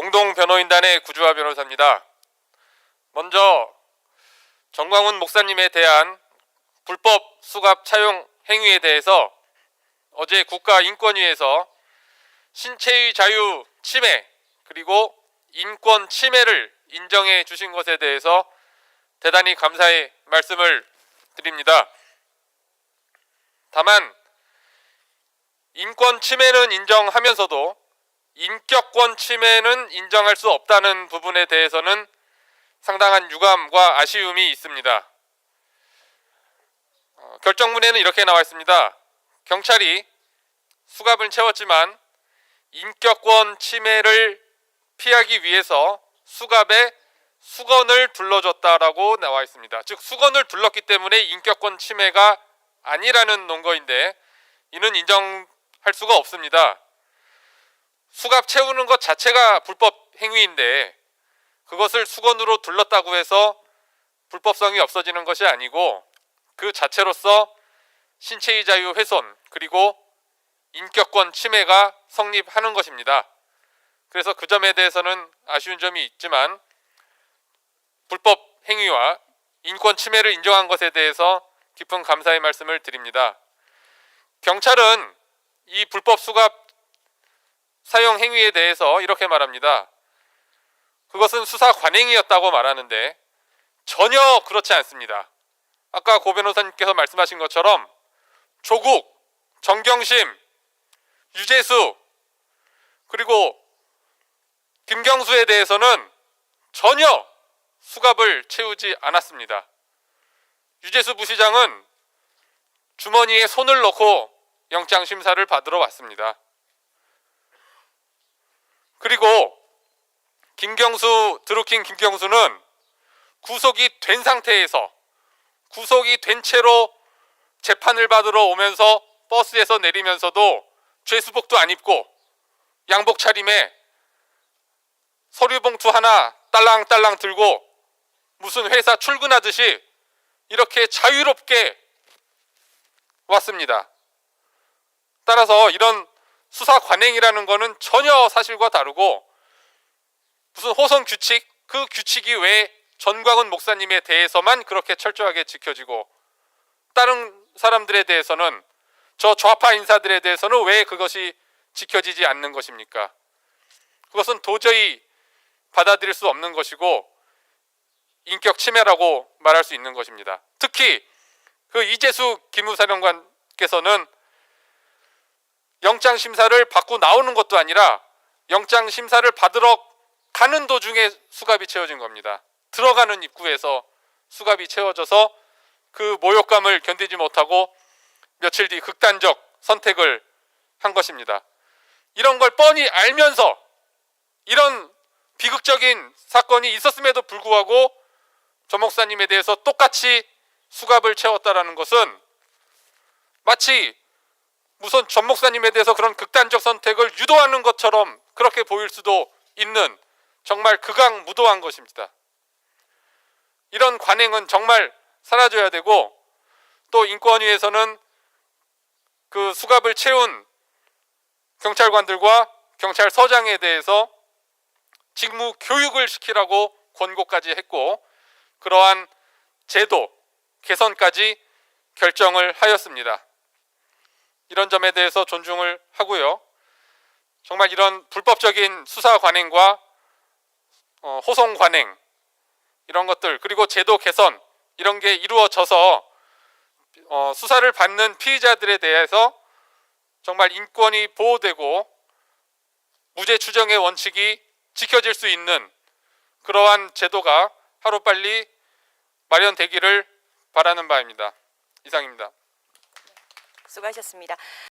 공동 변호인단의 구주화 변호사입니다. 먼저 정광훈 목사님에 대한 불법 수갑 차용 행위에 대해서 어제 국가인권위에서 신체의 자유 침해 그리고 인권 침해를 인정해 주신 것에 대해서 대단히 감사의 말씀을 드립니다. 다만 인권 침해는 인정하면서도 인격권 침해는 인정할 수 없다는 부분에 대해서는 상당한 유감과 아쉬움이 있습니다. 결정문에는 이렇게 나와 있습니다. 경찰이 수갑을 채웠지만 인격권 침해를 피하기 위해서 수갑에 수건을 둘러줬다라고 나와 있습니다. 즉 수건을 둘렀기 때문에 인격권 침해가 아니라는 논거인데 이는 인정할 수가 없습니다. 수갑 채우는 것 자체가 불법 행위인데 그것을 수건으로 둘렀다고 해서 불법성이 없어지는 것이 아니고 그 자체로서 신체의 자유 훼손 그리고 인격권 침해가 성립하는 것입니다. 그래서 그 점에 대해서는 아쉬운 점이 있지만 불법 행위와 인권 침해를 인정한 것에 대해서 깊은 감사의 말씀을 드립니다. 경찰은 이 불법 수갑 사용 행위에 대해서 이렇게 말합니다. 그것은 수사 관행이었다고 말하는데 전혀 그렇지 않습니다. 아까 고 변호사님께서 말씀하신 것처럼 조국, 정경심, 유재수 그리고 김경수에 대해서는 전혀 수갑을 채우지 않았습니다. 유재수 부시장은 주머니에 손을 넣고 영장심사를 받으러 왔습니다. 그리고 김경수, 드루킹 김경수는 구속이 된 상태에서 구속이 된 채로 재판을 받으러 오면서 버스에서 내리면서도 죄수복도 안 입고 양복 차림에 서류 봉투 하나 딸랑딸랑 들고 무슨 회사 출근하듯이 이렇게 자유롭게 왔습니다. 따라서 이런 수사 관행이라는 것은 전혀 사실과 다르고 무슨 호성 규칙, 그 규칙이 왜 전광훈 목사님에 대해서만 그렇게 철저하게 지켜지고 다른 사람들에 대해서는 저 좌파 인사들에 대해서는 왜 그것이 지켜지지 않는 것입니까? 그것은 도저히 받아들일 수 없는 것이고 인격 침해라고 말할 수 있는 것입니다. 특히 그 이재수 기무사령관께서는 영장심사를 받고 나오는 것도 아니라 영장심사를 받으러 가는 도중에 수갑이 채워진 겁니다. 들어가는 입구에서 수갑이 채워져서 그 모욕감을 견디지 못하고 며칠 뒤 극단적 선택을 한 것입니다. 이런 걸 뻔히 알면서 이런 비극적인 사건이 있었음에도 불구하고 조 목사님에 대해서 똑같이 수갑을 채웠다라는 것은 마치 무슨 전 목사님에 대해서 그런 극단적 선택을 유도하는 것처럼 그렇게 보일 수도 있는 정말 극악무도한 것입니다. 이런 관행은 정말 사라져야 되고 또 인권위에서는 그 수갑을 채운 경찰관들과 경찰서장에 대해서 직무 교육을 시키라고 권고까지 했고 그러한 제도 개선까지 결정을 하였습니다. 이런 점에 대해서 존중을 하고요. 정말 이런 불법적인 수사 관행과 호송 관행 이런 것들 그리고 제도 개선 이런 게 이루어져서 수사를 받는 피의자들에 대해서 정말 인권이 보호되고 무죄 추정의 원칙이 지켜질 수 있는 그러한 제도가 하루빨리 마련되기를 바라는 바입니다. 이상입니다. 수고하셨습니다.